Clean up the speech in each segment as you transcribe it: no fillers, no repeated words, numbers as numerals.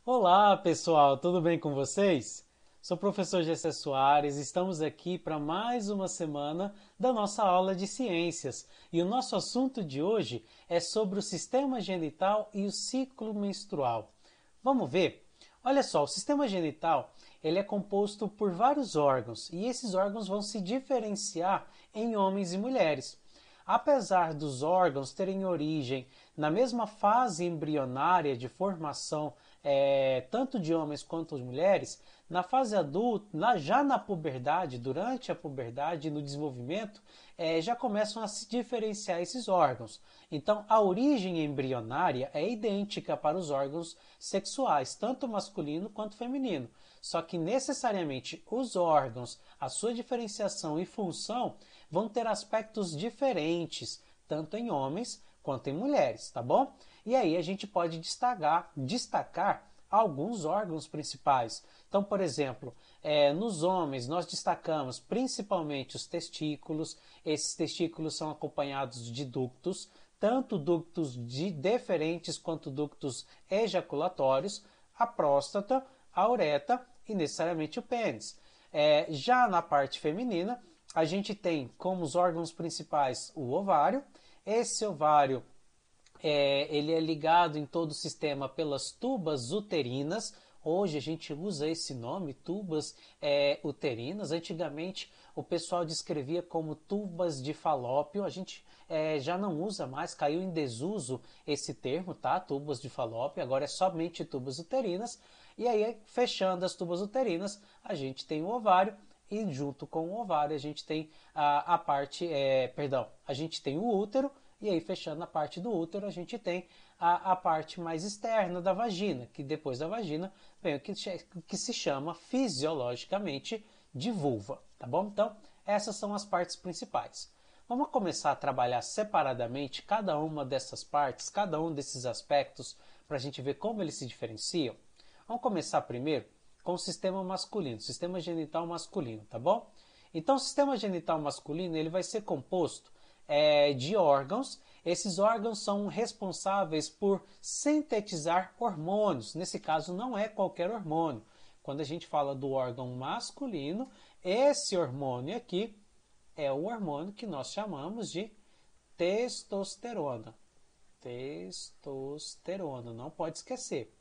Olá, pessoal, tudo bem com vocês? Sou o professor Gessé Soares, estamos aqui para mais uma semana da nossa aula de ciências e o nosso assunto de hoje é sobre o sistema genital e o ciclo menstrual. Vamos ver? Olha só, o sistema genital ele é composto por vários órgãos e esses órgãos vão se diferenciar em homens e mulheres. Apesar dos órgãos terem origem na mesma fase embrionária de formação, tanto de homens quanto de mulheres, na fase adulta, já na puberdade, durante a puberdade e no desenvolvimento, já começam a se diferenciar esses órgãos. Então, a origem embrionária é idêntica para os órgãos sexuais, tanto masculino quanto feminino. Só que necessariamente os órgãos, a sua diferenciação e função vão ter aspectos diferentes, tanto em homens quanto em mulheres, tá bom? E aí a gente pode destacar alguns órgãos principais. Então, por exemplo, nos homens nós destacamos principalmente os testículos. Esses testículos são acompanhados de ductos, tanto ductos deferentes quanto ductos ejaculatórios, a próstata, a uretra e necessariamente o pênis. Já na parte feminina, a gente tem como os órgãos principais o ovário. Esse ovário ele é ligado em todo o sistema pelas tubas uterinas. Hoje a gente usa esse nome, tubas uterinas. Antigamente o pessoal descrevia como tubas de falópio. A gente já não usa mais, caiu em desuso esse termo, tá? Tubas de falópio, agora é somente tubas uterinas. E aí, fechando as tubas uterinas, a gente tem o ovário e junto com o ovário a gente tem a gente tem o útero. E aí, fechando a parte do útero, a gente tem a parte mais externa da vagina, que depois da vagina vem o que se chama fisiologicamente de vulva, tá bom? Então, essas são as partes principais. Vamos começar a trabalhar separadamente cada uma dessas partes, cada um desses aspectos, para a gente ver como eles se diferenciam. Vamos começar primeiro com o sistema masculino, sistema genital masculino, tá bom? Então, o sistema genital masculino ele vai ser composto de órgãos. Esses órgãos são responsáveis por sintetizar hormônios. Nesse caso, não é qualquer hormônio. Quando a gente fala do órgão masculino, esse hormônio aqui é o hormônio que nós chamamos de testosterona. Testosterona, não pode esquecer.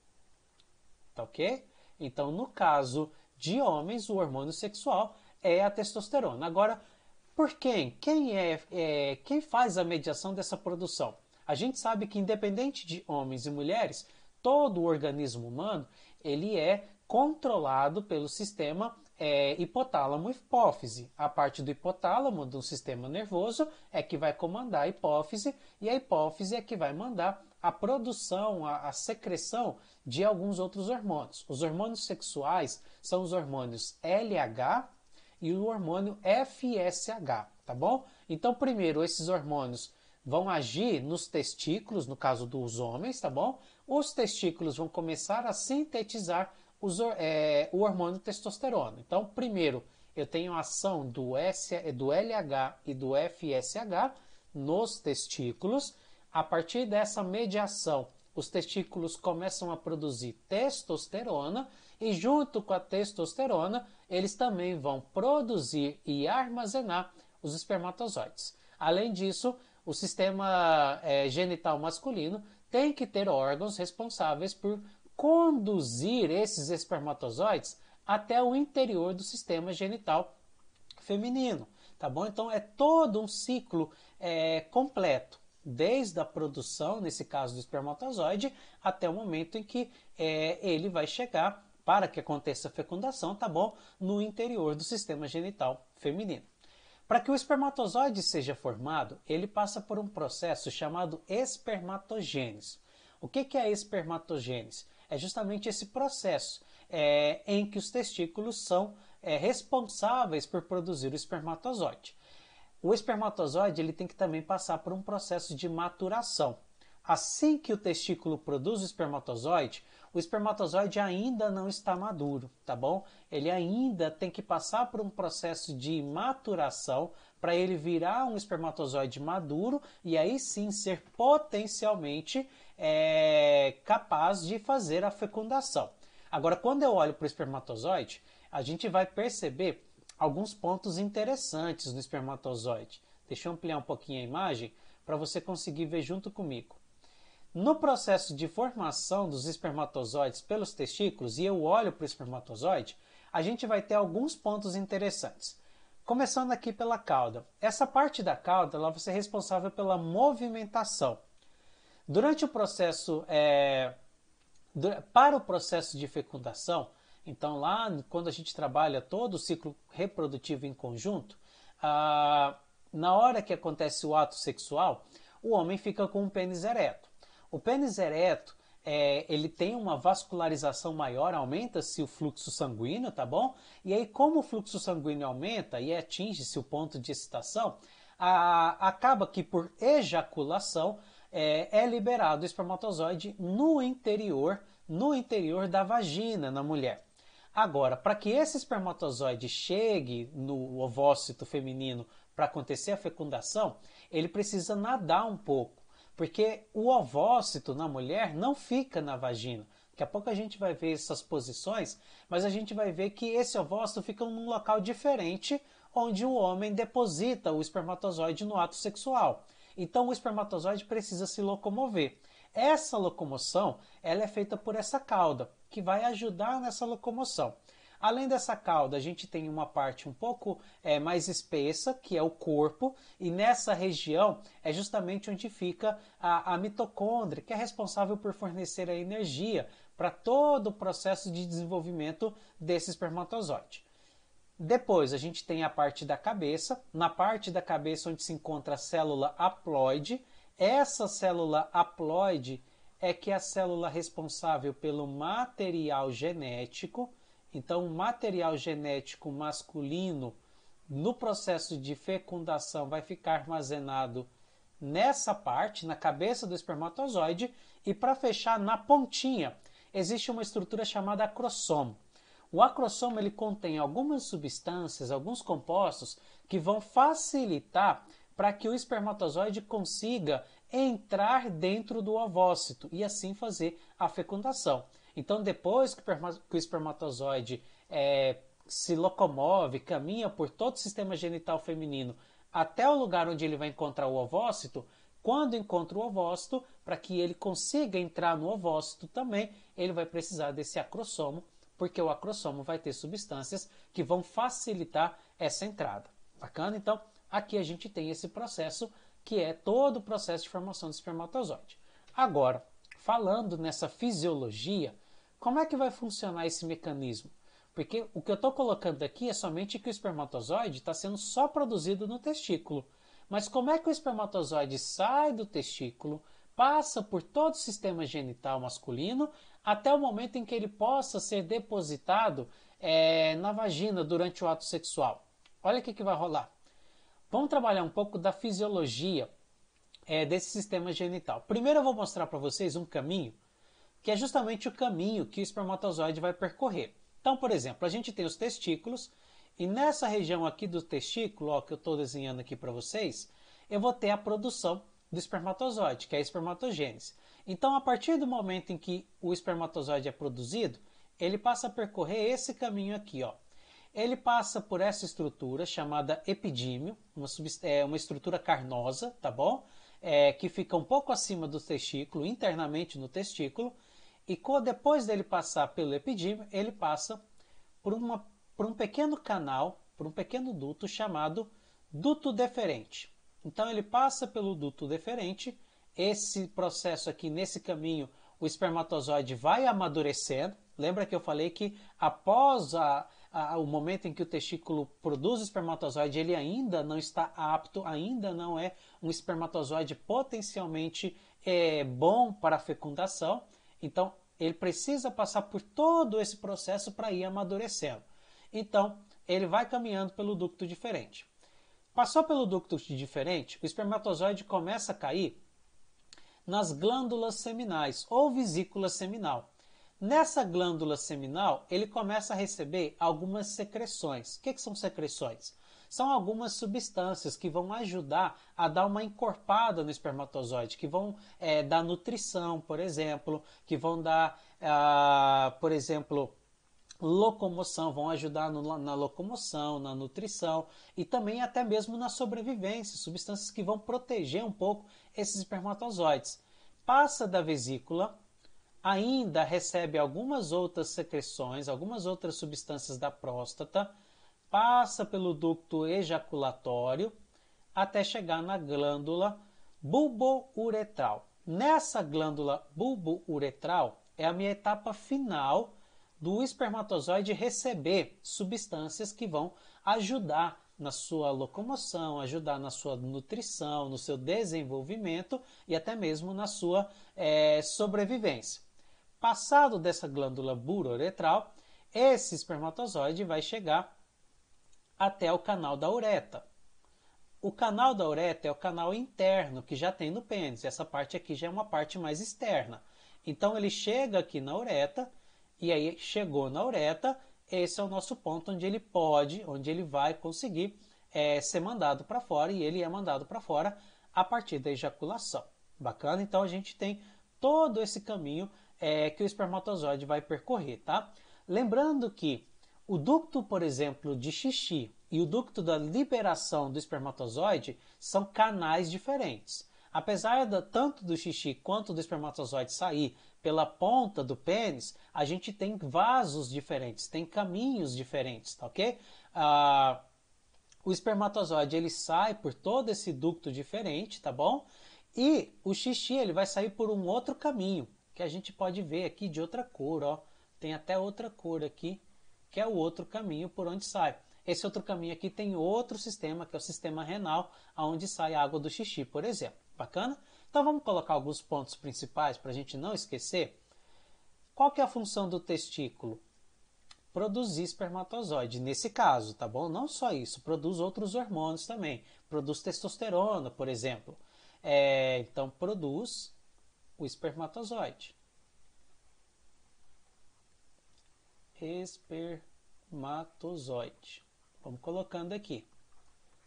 Tá ok? Então, no caso de homens, o hormônio sexual é a testosterona. Agora, por quem? Quem faz a mediação dessa produção? A gente sabe que independente de homens e mulheres, todo o organismo humano ele é controlado pelo sistema hipotálamo-hipófise. A parte do hipotálamo, do sistema nervoso, é que vai comandar a hipófise e a hipófise é que vai mandar a produção, a secreção de alguns outros hormônios. Os hormônios sexuais são os hormônios LH e o hormônio FSH, tá bom? Então, primeiro, esses hormônios vão agir nos testículos, no caso dos homens, tá bom? Os testículos vão começar a sintetizar o hormônio testosterona. Então, primeiro, eu tenho a ação do LH e do FSH nos testículos. A partir dessa mediação, os testículos começam a produzir testosterona e junto com a testosterona, eles também vão produzir e armazenar os espermatozoides. Além disso, o sistema genital masculino tem que ter órgãos responsáveis por conduzir esses espermatozoides até o interior do sistema genital feminino, tá bom? Então é todo um ciclo completo, desde a produção, nesse caso do espermatozoide, até o momento em que ele vai chegar para que aconteça a fecundação, tá bom? No interior do sistema genital feminino. Para que o espermatozoide seja formado, ele passa por um processo chamado espermatogênese. O que é a espermatogênese? É justamente esse processo em que os testículos são responsáveis por produzir o espermatozoide. O espermatozoide ele tem que também passar por um processo de maturação. Assim que o testículo produz o espermatozoide ainda não está maduro, tá bom? Ele ainda tem que passar por um processo de maturação para ele virar um espermatozoide maduro e aí sim ser potencialmente capaz de fazer a fecundação. Agora, quando eu olho para o espermatozoide, a gente vai perceber alguns pontos interessantes no espermatozoide. Deixa eu ampliar um pouquinho a imagem para você conseguir ver junto comigo. No processo de formação dos espermatozoides pelos testículos, e eu olho para o espermatozoide, a gente vai ter alguns pontos interessantes. Começando aqui pela cauda. Essa parte da cauda ela vai ser responsável pela movimentação. Durante o processo, para o processo de fecundação, então lá quando a gente trabalha todo o ciclo reprodutivo em conjunto, na hora que acontece o ato sexual, o homem fica com um pênis ereto. O pênis ereto, ele tem uma vascularização maior, aumenta-se o fluxo sanguíneo, tá bom? E aí, como o fluxo sanguíneo aumenta e atinge-se o ponto de excitação, acaba que por ejaculação é liberado o espermatozoide no interior da vagina na mulher. Agora, para que esse espermatozoide chegue no ovócito feminino para acontecer a fecundação, ele precisa nadar um pouco. Porque o ovócito na mulher não fica na vagina. Daqui a pouco a gente vai ver essas posições, mas a gente vai ver que esse ovócito fica num local diferente, onde o homem deposita o espermatozoide no ato sexual. Então o espermatozoide precisa se locomover. Essa locomoção ela é feita por essa cauda, que vai ajudar nessa locomoção. Além dessa cauda, a gente tem uma parte um pouco mais espessa, que é o corpo, e nessa região é justamente onde fica a mitocôndria, que é responsável por fornecer a energia para todo o processo de desenvolvimento desse espermatozoide. Depois a gente tem a parte da cabeça, na parte da cabeça onde se encontra a célula haploide. Essa célula haploide é que é a célula responsável pelo material genético. Então, o material genético masculino no processo de fecundação vai ficar armazenado nessa parte, na cabeça do espermatozoide, e para fechar, na pontinha, existe uma estrutura chamada acrossomo. O acrossomo ele contém algumas substâncias, alguns compostos que vão facilitar para que o espermatozoide consiga entrar dentro do ovócito e assim fazer a fecundação. Então, depois que o espermatozoide se locomove, caminha por todo o sistema genital feminino até o lugar onde ele vai encontrar o ovócito, quando encontra o ovócito, para que ele consiga entrar no ovócito também, ele vai precisar desse acrossomo, porque o acrossomo vai ter substâncias que vão facilitar essa entrada. Bacana? Então, aqui a gente tem esse processo, que é todo o processo de formação do espermatozoide. Agora, falando nessa fisiologia, como é que vai funcionar esse mecanismo? Porque o que eu estou colocando aqui é somente que o espermatozoide está sendo só produzido no testículo. Mas como é que o espermatozoide sai do testículo, passa por todo o sistema genital masculino, até o momento em que ele possa ser depositado na vagina durante o ato sexual? Olha o que vai rolar. Vamos trabalhar um pouco da fisiologia desse sistema genital. Primeiro eu vou mostrar para vocês um caminho, que é justamente o caminho que o espermatozoide vai percorrer. Então, por exemplo, a gente tem os testículos, e nessa região aqui do testículo, ó, que eu estou desenhando aqui para vocês, eu vou ter a produção do espermatozoide, que é a espermatogênese. Então, a partir do momento em que o espermatozoide é produzido, ele passa a percorrer esse caminho aqui, ó. Ele passa por essa estrutura chamada epidímio, uma estrutura carnosa, tá bom? Que fica um pouco acima do testículo, internamente no testículo, e depois dele passar pelo epidímio, ele passa por um pequeno canal, por um pequeno duto chamado duto deferente. Então ele passa pelo duto deferente, esse processo aqui, nesse caminho, o espermatozoide vai amadurecendo. Lembra que eu falei que após o momento em que o testículo produz o espermatozoide, ele ainda não está apto, ainda não é um espermatozoide potencialmente bom para a fecundação. Então, ele precisa passar por todo esse processo para ir amadurecendo. Então, ele vai caminhando pelo ducto diferente. Passou pelo ducto diferente, o espermatozoide começa a cair nas glândulas seminais ou vesícula seminal. Nessa glândula seminal, ele começa a receber algumas secreções. O que são secreções? são algumas substâncias que vão ajudar a dar uma encorpada no espermatozoide, que vão dar nutrição, por exemplo, que vão dar, por exemplo, locomoção, vão ajudar na locomoção, na nutrição e também até mesmo na sobrevivência, substâncias que vão proteger um pouco esses espermatozoides. Passa da vesícula, ainda recebe algumas outras secreções, algumas outras substâncias da próstata, passa pelo ducto ejaculatório até chegar na glândula bulbouretral. Nessa glândula bulbouretral é a minha etapa final do espermatozoide receber substâncias que vão ajudar na sua locomoção, ajudar na sua nutrição, no seu desenvolvimento e até mesmo na sua sobrevivência. Passado dessa glândula bulbouretral, esse espermatozoide vai chegar até o canal da uretra. O canal da uretra é o canal interno que já tem no pênis. Essa parte aqui já é uma parte mais externa. Então ele chega aqui na uretra, e aí chegou na uretra, esse é o nosso ponto onde ele pode, onde ele vai conseguir ser mandado para fora, e ele é mandado para fora a partir da ejaculação. Bacana? Então a gente tem todo esse caminho que o espermatozoide vai percorrer, tá? Lembrando que o ducto, por exemplo, de xixi e o ducto da liberação do espermatozoide são canais diferentes. Apesar tanto do xixi quanto do espermatozoide sair pela ponta do pênis, a gente tem vasos diferentes, tem caminhos diferentes, tá ok? O espermatozoide ele sai por todo esse ducto diferente, tá bom? E o xixi ele vai sair por um outro caminho, que a gente pode ver aqui de outra cor, ó. Tem até outra cor aqui, que é o outro caminho por onde sai. Esse outro caminho aqui tem outro sistema, que é o sistema renal, onde sai a água do xixi, por exemplo. Bacana? Então vamos colocar alguns pontos principais para a gente não esquecer. Qual que é a função do testículo? Produzir espermatozoide, nesse caso, tá bom? Não só isso, produz outros hormônios também. Produz testosterona, por exemplo. Então produz o espermatozoide. Espermatozoide. Vamos colocando aqui.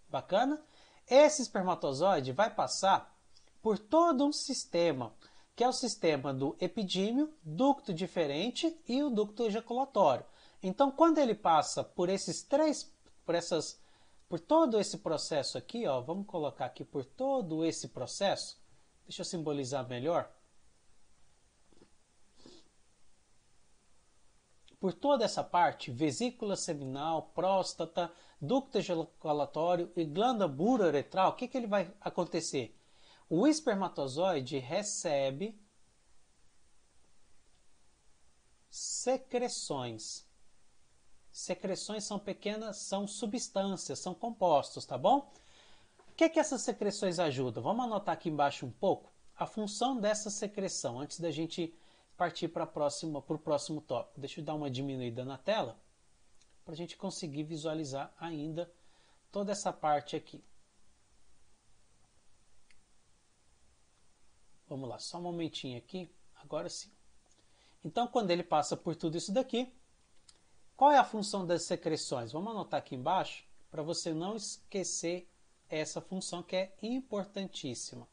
Bacana? Esse espermatozoide vai passar por todo um sistema, que é o sistema do epidímio, ducto diferente e o ducto ejaculatório. Então, quando ele passa por por todo esse processo aqui, ó, vamos colocar aqui por todo esse processo, deixa eu simbolizar melhor. Por toda essa parte, vesícula seminal, próstata, ducto ejaculatório e glândula bulbouretral, o que ele vai acontecer? O espermatozoide recebe secreções. Secreções são pequenas, são substâncias, são compostos, tá bom? O que essas secreções ajudam? Vamos anotar aqui embaixo um pouco a função dessa secreção, antes da gente partir para o próximo tópico. Deixa eu dar uma diminuída na tela, para a gente conseguir visualizar ainda toda essa parte aqui. Vamos lá, só um momentinho aqui, agora sim. Então, quando ele passa por tudo isso daqui, qual é a função das secreções? Vamos anotar aqui embaixo, para você não esquecer essa função que é importantíssima.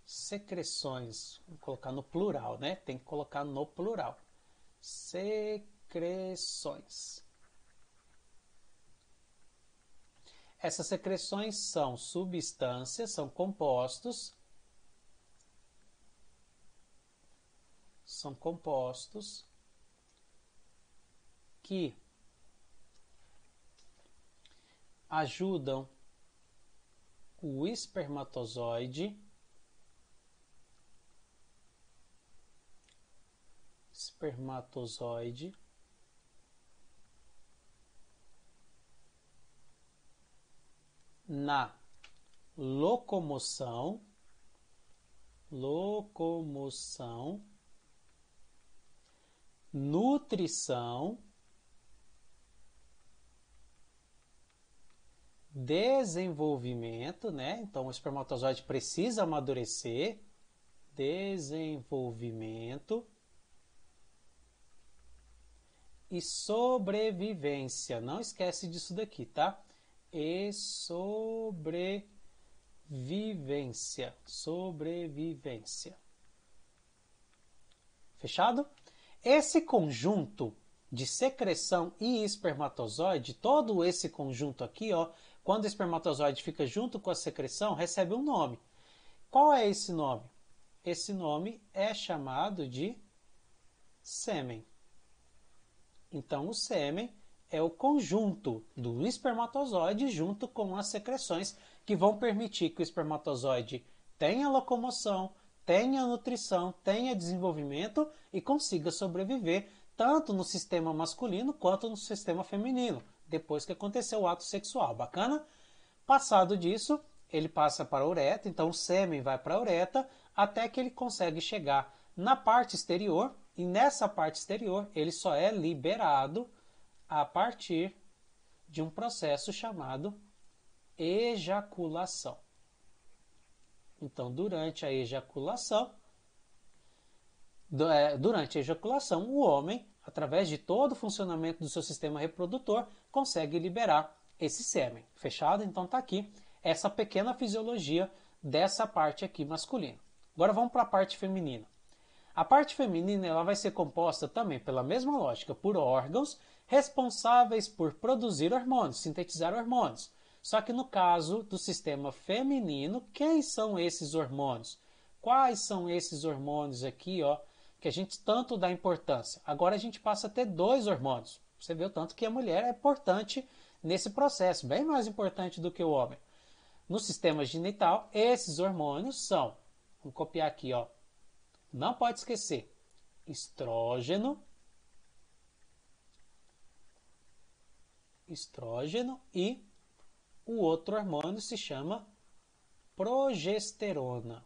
Secreções, vou colocar no plural, né? Tem que colocar no plural. Secreções. Essas secreções são substâncias, são compostos que ajudam o espermatozoide na locomoção, nutrição, desenvolvimento, né? Então o espermatozoide precisa amadurecer, desenvolvimento e sobrevivência. Não esquece disso daqui, tá? E sobrevivência. Sobrevivência. Fechado? Esse conjunto de secreção e espermatozoide, todo esse conjunto aqui, ó, quando o espermatozoide fica junto com a secreção, recebe um nome. Qual é esse nome? Esse nome é chamado de sêmen. Então, o sêmen é o conjunto do espermatozoide junto com as secreções que vão permitir que o espermatozoide tenha locomoção, tenha nutrição, tenha desenvolvimento e consiga sobreviver tanto no sistema masculino quanto no sistema feminino, depois que aconteceu o ato sexual. Bacana? Passado disso, ele passa para a uretra, então o sêmen vai para a uretra até que ele consegue chegar na parte exterior, e nessa parte exterior ele só é liberado a partir de um processo chamado ejaculação. Então, durante a ejaculação, o homem, através de todo o funcionamento do seu sistema reprodutor, consegue liberar esse sêmen. Fechado? Então tá aqui essa pequena fisiologia dessa parte aqui masculina. Agora vamos para a parte feminina. A parte feminina ela vai ser composta também pela mesma lógica por órgãos responsáveis por produzir hormônios, sintetizar hormônios. Só que no caso do sistema feminino, quem são esses hormônios? Quais são esses hormônios aqui, ó, que a gente tanto dá importância? Agora a gente passa a ter 2 hormônios. Você vê o tanto que a mulher é importante nesse processo, bem mais importante do que o homem. No sistema genital, esses hormônios são, vamos copiar aqui, ó, não pode esquecer, estrógeno e o outro hormônio se chama progesterona.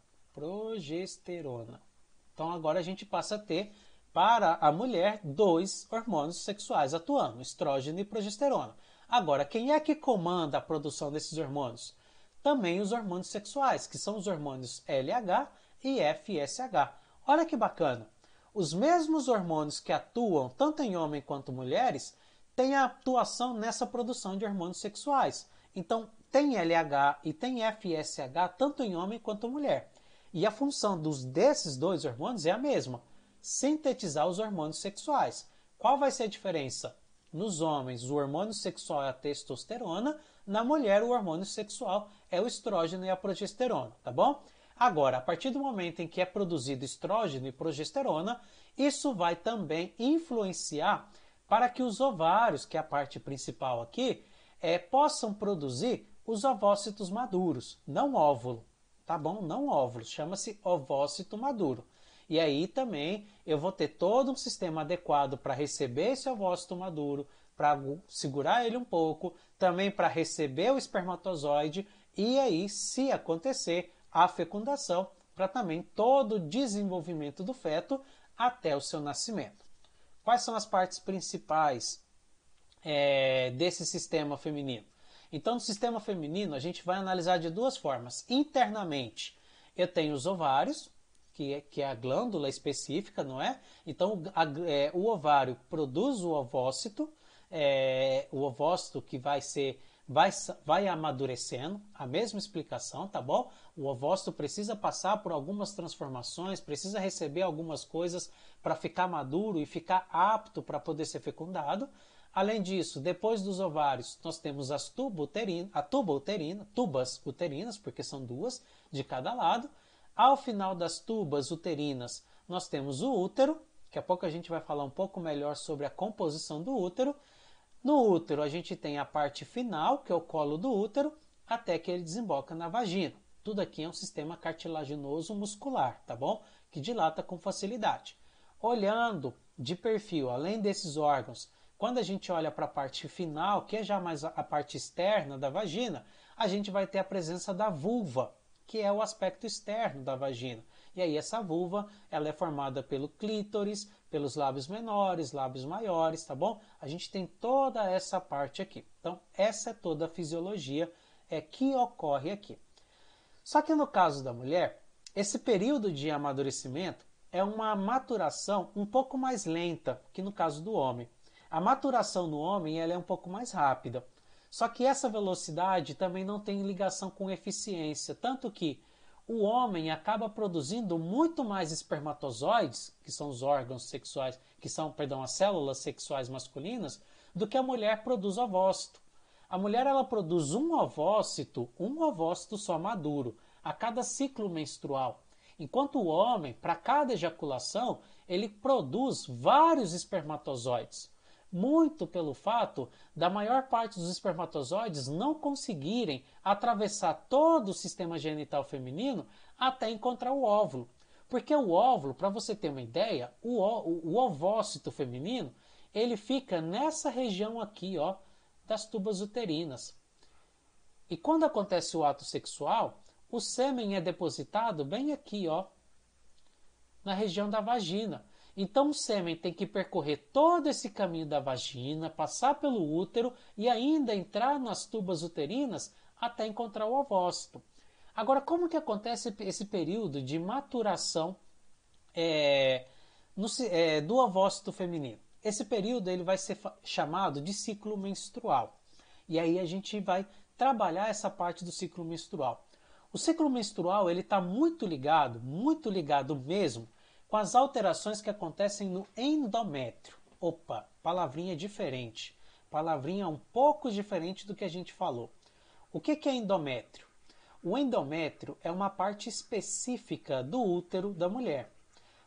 Então agora a gente passa a ter para a mulher 2 hormônios sexuais atuando, estrógeno e progesterona. Agora, quem é que comanda a produção desses hormônios? Também os hormônios sexuais, que são os hormônios LH e FSH. Olha que bacana! Os mesmos hormônios que atuam tanto em homens quanto mulheres têm atuação nessa produção de hormônios sexuais. Então, tem LH e tem FSH tanto em homem quanto mulher. E a função desses 2 hormônios é a mesma, sintetizar os hormônios sexuais. Qual vai ser a diferença? Nos homens, o hormônio sexual é a testosterona, na mulher, o hormônio sexual é o estrógeno e a progesterona, tá bom? Agora, a partir do momento em que é produzido estrógeno e progesterona, isso vai também influenciar para que os ovários, que é a parte principal aqui, possam produzir os ovócitos maduros, não óvulo, tá bom? Não óvulo, chama-se ovócito maduro. E aí também eu vou ter todo um sistema adequado para receber esse ovócito maduro, para segurar ele um pouco, também para receber o espermatozoide e aí, se acontecer, a fecundação, para também todo o desenvolvimento do feto até o seu nascimento. Quais são as partes principais desse sistema feminino? Então, no sistema feminino, a gente vai analisar de 2 formas. Internamente, eu tenho os ovários, que é a glândula específica, não é? Então, o ovário produz o ovócito que vai amadurecendo, a mesma explicação, tá bom? O ovócito precisa passar por algumas transformações, precisa receber algumas coisas para ficar maduro e ficar apto para poder ser fecundado. Além disso, depois dos ovários, nós temos as tubas uterinas, porque são 2 de cada lado. Ao final das tubas uterinas, nós temos o útero. Daqui a pouco a gente vai falar um pouco melhor sobre a composição do útero. No útero, a gente tem a parte final, que é o colo do útero, até que ele desemboca na vagina. Tudo aqui é um sistema cartilaginoso muscular, tá bom? Que dilata com facilidade. Olhando de perfil, além desses órgãos, quando a gente olha para a parte final, que é já mais a parte externa da vagina, a gente vai ter a presença da vulva, que é o aspecto externo da vagina. E aí essa vulva, ela é formada pelo clítoris, pelos lábios menores, lábios maiores, tá bom? A gente tem toda essa parte aqui. Então, essa é toda a fisiologia que ocorre aqui. Só que no caso da mulher, esse período de amadurecimento é uma maturação um pouco mais lenta que no caso do homem. A maturação no homem ela é um pouco mais rápida. Só que essa velocidade também não tem ligação com eficiência, tanto que o homem acaba produzindo muito mais espermatozoides, que são os órgãos sexuais, que são, perdão, as células sexuais masculinas, do que a mulher produz ovócito. A mulher ela produz um ovócito só maduro, a cada ciclo menstrual. Enquanto o homem, para cada ejaculação, ele produz vários espermatozoides. Muito pelo fato da maior parte dos espermatozoides não conseguirem atravessar todo o sistema genital feminino até encontrar o óvulo. Porque o óvulo, para você ter uma ideia, o ovócito feminino, ele fica nessa região aqui, ó, das tubas uterinas. E quando acontece o ato sexual, o sêmen é depositado bem aqui, ó, na região da vagina. Então o sêmen tem que percorrer todo esse caminho da vagina, passar pelo útero e ainda entrar nas tubas uterinas até encontrar o ovócito. Agora, como que acontece esse período de maturação do ovócito feminino? Esse período ele vai ser chamado de ciclo menstrual. E aí a gente vai trabalhar essa parte do ciclo menstrual. O ciclo menstrual ele está muito ligado mesmo, com as alterações que acontecem no endométrio. Opa, palavrinha diferente. Palavrinha um pouco diferente do que a gente falou. O que é endométrio? O endométrio é uma parte específica do útero da mulher.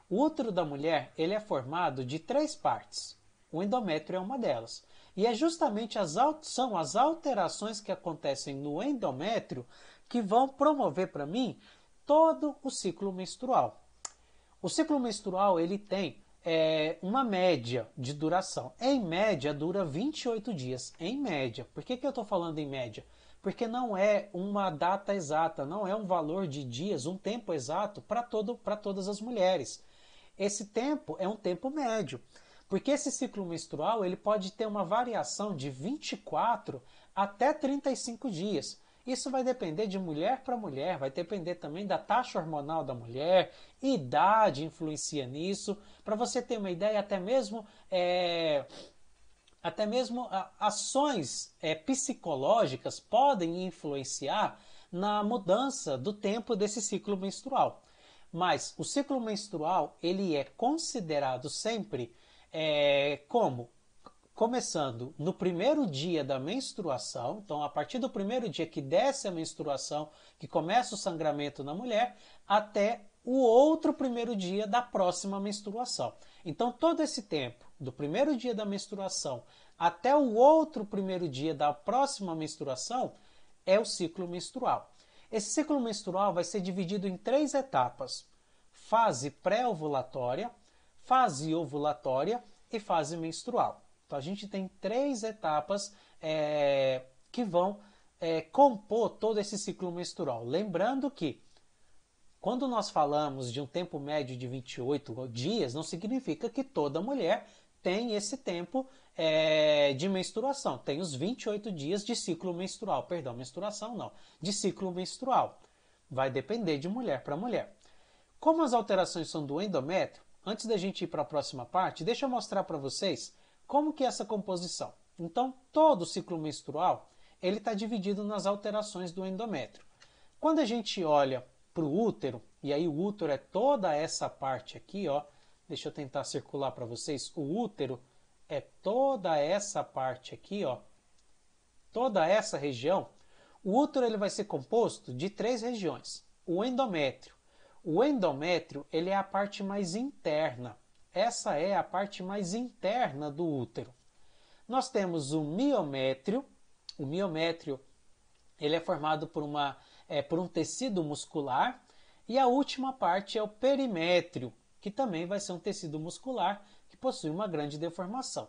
O útero da mulher ele é formado de 3 partes. O endométrio é uma delas. E é justamente são as alterações que acontecem no endométrio que vão promover para mim todo o ciclo menstrual. O ciclo menstrual ele tem uma média de duração. Em média, dura 28 dias. Em média. Por que eu estou falando em média? Porque não é uma data exata, não é um valor de dias, um tempo exato para todas as mulheres. Esse tempo é um tempo médio. Porque esse ciclo menstrual ele pode ter uma variação de 24 até 35 dias. Isso vai depender de mulher para mulher, vai depender também da taxa hormonal da mulher, idade influencia nisso. Para você ter uma ideia, até mesmo ações psicológicas podem influenciar na mudança do tempo desse ciclo menstrual. Mas o ciclo menstrual ele é considerado sempre como começando no primeiro dia da menstruação, então a partir do primeiro dia que desce a menstruação, que começa o sangramento na mulher, até o outro primeiro dia da próxima menstruação. Então todo esse tempo, do primeiro dia da menstruação até o outro primeiro dia da próxima menstruação, é o ciclo menstrual. Esse ciclo menstrual vai ser dividido em 3 etapas: fase pré-ovulatória, fase ovulatória e fase menstrual. Então a gente tem 3 etapas que vão compor todo esse ciclo menstrual. Lembrando que quando nós falamos de um tempo médio de 28 dias, não significa que toda mulher tem esse tempo de menstruação. Tem os 28 dias de ciclo menstrual. Perdão, menstruação não. De ciclo menstrual. Vai depender de mulher para mulher. Como as alterações são do endométrio, antes da gente ir para a próxima parte, deixa eu mostrar para vocês como que é essa composição. Então, todo o ciclo menstrual ele está dividido nas alterações do endométrio. Quando a gente olha para o útero, e aí o útero é toda essa parte aqui, ó, deixa eu tentar circular para vocês, o útero é toda essa parte aqui, ó, toda essa região. O útero ele vai ser composto de 3 regiões. O endométrio. O endométrio ele é a parte mais interna. Essa é a parte mais interna do útero. Nós temos o miométrio. O miométrio ele é formado por um tecido muscular. E a última parte é o perimétrio, que também vai ser um tecido muscular que possui uma grande deformação.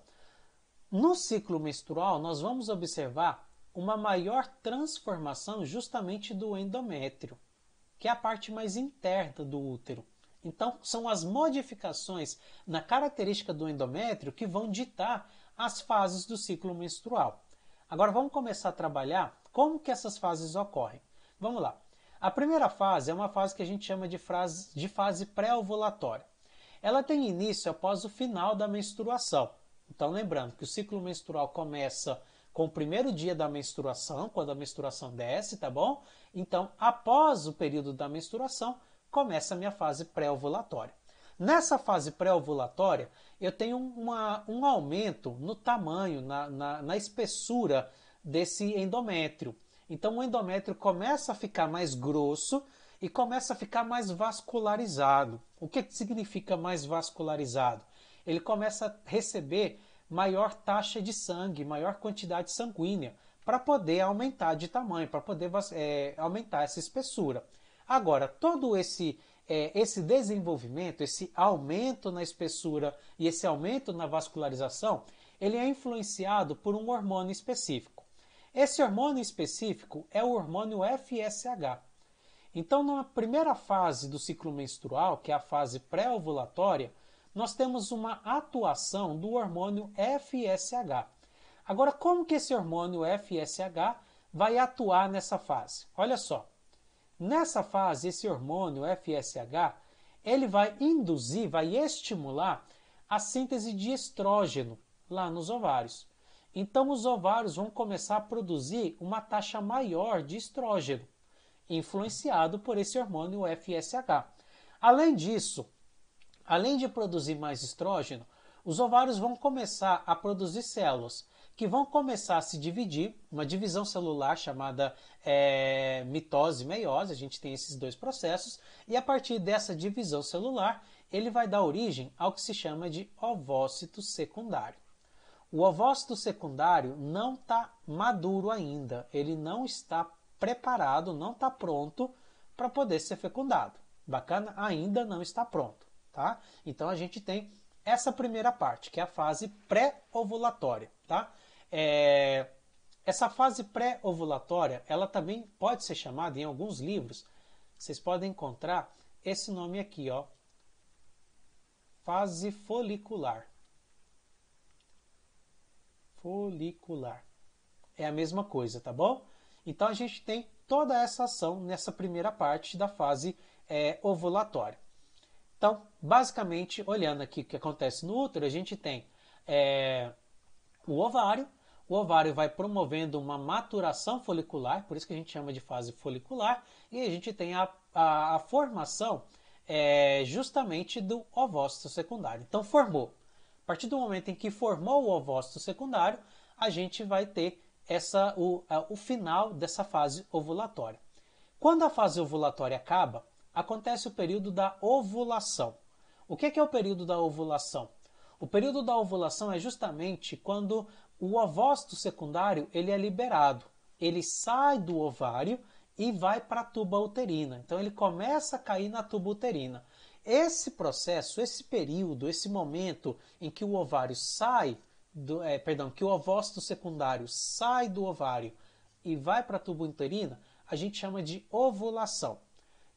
No ciclo menstrual, nós vamos observar uma maior transformação justamente do endométrio, que é a parte mais interna do útero. Então, são as modificações na característica do endométrio que vão ditar as fases do ciclo menstrual. Agora, vamos começar a trabalhar como que essas fases ocorrem. Vamos lá. A primeira fase é uma fase que a gente chama de fase pré-ovulatória. Ela tem início após o final da menstruação. Então, lembrando que o ciclo menstrual começa com o primeiro dia da menstruação, quando a menstruação desce, tá bom? Então, após o período da menstruação, começa a minha fase pré-ovulatória. Nessa fase pré-ovulatória, eu tenho um aumento no tamanho, na espessura desse endométrio. Então, o endométrio começa a ficar mais grosso e começa a ficar mais vascularizado. O que significa mais vascularizado? Ele começa a receber maior taxa de sangue, maior quantidade sanguínea, para poder aumentar de tamanho, para poder aumentar essa espessura. Agora, todo esse desenvolvimento, esse aumento na espessura e esse aumento na vascularização, ele é influenciado por um hormônio específico. Esse hormônio específico é o hormônio FSH. Então, na primeira fase do ciclo menstrual, que é a fase pré-ovulatória, nós temos uma atuação do hormônio FSH. Agora, como que esse hormônio FSH vai atuar nessa fase? Olha só, nessa fase, esse hormônio FSH, ele vai induzir, vai estimular a síntese de estrógeno lá nos ovários. Então, os ovários vão começar a produzir uma taxa maior de estrógeno, influenciado por esse hormônio FSH. Além disso, além de produzir mais estrógeno, os ovários vão começar a produzir células que vão começar a se dividir, uma divisão celular chamada mitose e meiose, a gente tem esses dois processos, e a partir dessa divisão celular, ele vai dar origem ao que se chama de ovócito secundário. O ovócito secundário não está maduro ainda, ele não está preparado, não está pronto para poder ser fecundado. Bacana? Ainda não está pronto. Tá? Então a gente tem essa primeira parte, que é a fase pré-ovulatória. Tá? Essa fase pré-ovulatória, ela também pode ser chamada, em alguns livros, vocês podem encontrar esse nome aqui, ó, fase folicular. Folicular. É a mesma coisa, tá bom? Então a gente tem toda essa ação nessa primeira parte da fase ovulatória. Então, basicamente, olhando aqui o que acontece no útero, a gente tem o ovário vai promovendo uma maturação folicular, por isso que a gente chama de fase folicular, e a gente tem a formação justamente do ovócito secundário. Então, formou. A partir do momento em que formou o ovócito secundário, a gente vai ter o final dessa fase ovulatória. Quando a fase ovulatória acaba, acontece o período da ovulação. O que é o período da ovulação? O período da ovulação é justamente quando o ovócito secundário ele é liberado. Ele sai do ovário e vai para a tuba uterina. Então ele começa a cair na tuba uterina. Esse processo, esse período, esse momento em que o ovário sai, que o ovócito secundário sai do ovário e vai para a tuba uterina, a gente chama de ovulação.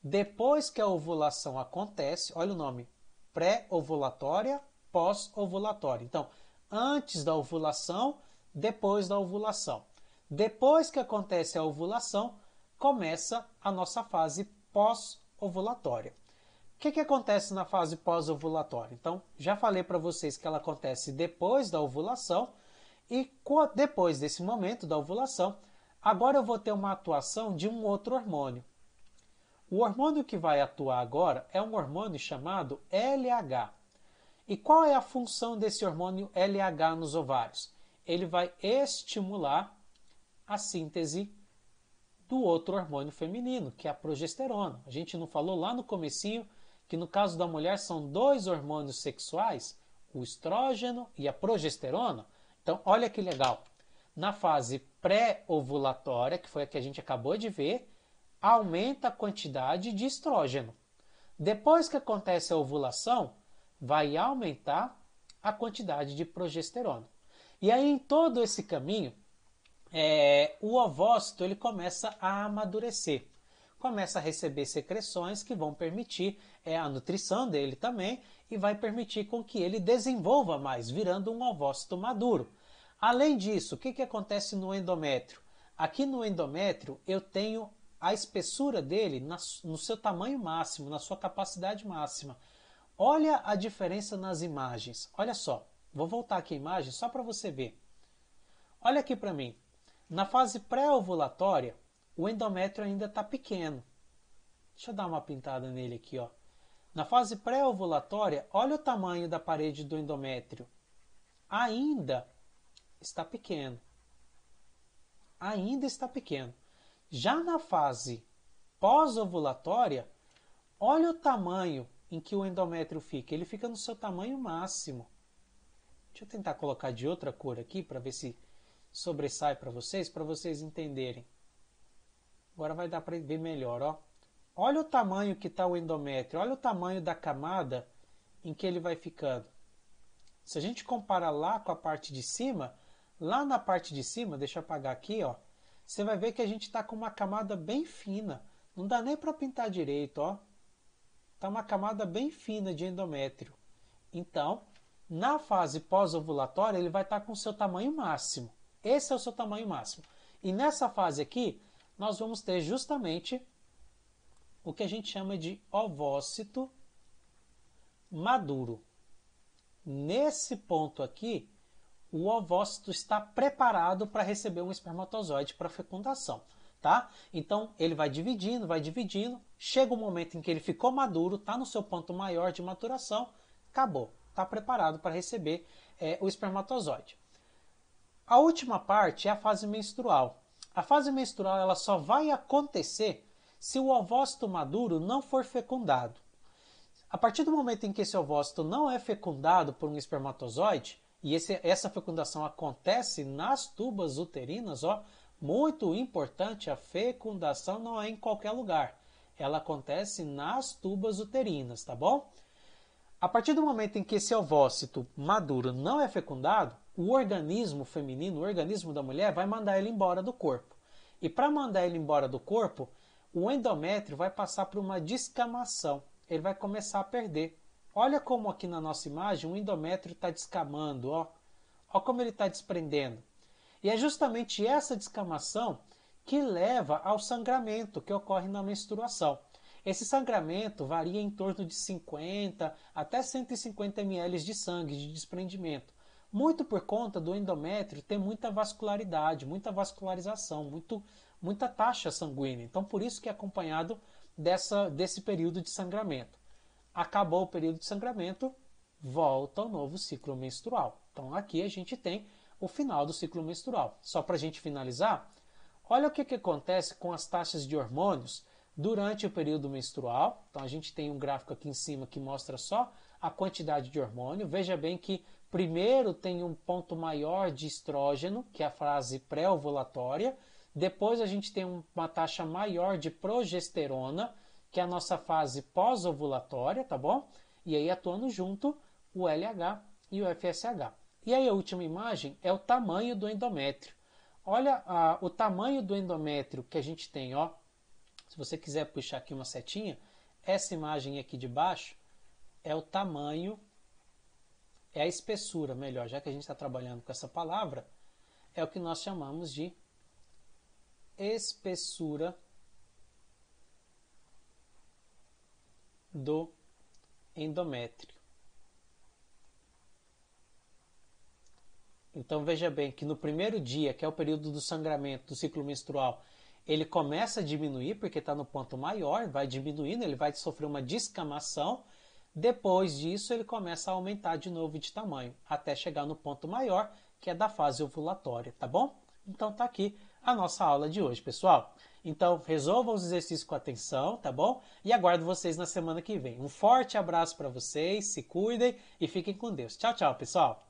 Depois que a ovulação acontece, olha o nome, pré-ovulatória, pós-ovulatória. Então, antes da ovulação, depois da ovulação. Depois que acontece a ovulação, começa a nossa fase pós-ovulatória. O que acontece na fase pós-ovulatória? Então, já falei para vocês que ela acontece depois da ovulação e depois desse momento da ovulação, agora eu vou ter uma atuação de um outro hormônio. O hormônio que vai atuar agora é um hormônio chamado LH. E qual é a função desse hormônio LH nos ovários? Ele vai estimular a síntese do outro hormônio feminino, que é a progesterona. A gente não falou lá no comecinho que no caso da mulher são dois hormônios sexuais, o estrógeno e a progesterona? Então, olha que legal. Na fase pré-ovulatória, que foi a que a gente acabou de ver, aumenta a quantidade de estrógeno. Depois que acontece a ovulação, vai aumentar a quantidade de progesterona. E aí, em todo esse caminho, o ovócito ele começa a amadurecer. Começa a receber secreções que vão permitir a nutrição dele também e vai permitir com que ele desenvolva mais, virando um ovócito maduro. Além disso, o que acontece no endométrio? Aqui no endométrio eu tenho a espessura dele no seu tamanho máximo, na sua capacidade máxima. Olha a diferença nas imagens. Olha só, Vou voltar aqui a imagem só para você ver. Olha aqui para mim. Na fase pré-ovulatória, o endométrio ainda está pequeno. Deixa eu dar uma pintada nele aqui, ó. Na fase pré-ovulatória, olha o tamanho da parede do endométrio. Ainda está pequeno. Ainda está pequeno. Já na fase pós-ovulatória, olha o tamanho em que o endométrio fica. Ele fica no seu tamanho máximo. Deixa eu tentar colocar de outra cor aqui para ver se sobressai para vocês entenderem. Agora vai dar para ver melhor, ó. Olha o tamanho que está o endométrio, olha o tamanho da camada em que ele vai ficando. Se a gente comparar lá com a parte de cima, lá na parte de cima, deixa eu apagar aqui, ó, você vai ver que a gente está com uma camada bem fina. Não dá nem para pintar direito, ó. Está uma camada bem fina de endométrio. Então, na fase pós-ovulatória, ele vai estar com o seu tamanho máximo. Esse é o seu tamanho máximo. E nessa fase aqui, nós vamos ter justamente o que a gente chama de ovócito maduro. Nesse ponto aqui, o ovócito está preparado para receber um espermatozoide para fecundação, tá? Então, ele vai dividindo, chega o momento em que ele ficou maduro, está no seu ponto maior de maturação, acabou, está preparado para receber o espermatozoide. A última parte é a fase menstrual. A fase menstrual ela só vai acontecer se o ovócito maduro não for fecundado. A partir do momento em que esse ovócito não é fecundado por um espermatozoide, e essa fecundação acontece nas tubas uterinas, ó, muito importante, a fecundação não é em qualquer lugar. Ela acontece nas tubas uterinas, tá bom? A partir do momento em que esse ovócito maduro não é fecundado, o organismo feminino, o organismo da mulher, vai mandar ele embora do corpo. E para mandar ele embora do corpo, o endométrio vai passar por uma descamação. Ele vai começar a perder. Olha como aqui na nossa imagem o endométrio está descamando, ó. Ó como ele está desprendendo. E é justamente essa descamação que leva ao sangramento que ocorre na menstruação. Esse sangramento varia em torno de 50 até 150 ml de sangue, de desprendimento. Muito por conta do endométrio ter muita vascularidade, muita vascularização, muita taxa sanguínea. Então, por isso que é acompanhado desse período de sangramento. Acabou o período de sangramento, volta ao novo ciclo menstrual. Então, aqui a gente tem o final do ciclo menstrual. Só para a gente finalizar, olha o que acontece com as taxas de hormônios durante o período menstrual. Então, a gente tem um gráfico aqui em cima que mostra só a quantidade de hormônio. Veja bem que primeiro tem um ponto maior de estrógeno, que é a fase pré-ovulatória. Depois a gente tem uma taxa maior de progesterona, que é a nossa fase pós-ovulatória, tá bom? E aí atuando junto o LH e o FSH. E aí a última imagem é o tamanho do endométrio. Olha o tamanho do endométrio que a gente tem, ó. Se você quiser puxar aqui uma setinha, essa imagem aqui de baixo é o tamanho, é a espessura, melhor, já que a gente está trabalhando com essa palavra, é o que nós chamamos de espessura do endométrio. Então veja bem que no primeiro dia, que é o período do sangramento do ciclo menstrual, ele começa a diminuir porque está no ponto maior, vai diminuindo, ele vai sofrer uma descamação. Depois disso, ele começa a aumentar de novo de tamanho, até chegar no ponto maior, que é da fase ovulatória, tá bom? Então tá aqui a nossa aula de hoje, pessoal. Então resolvam os exercícios com atenção, tá bom? E aguardo vocês na semana que vem. Um forte abraço para vocês, se cuidem e fiquem com Deus. Tchau, tchau, pessoal!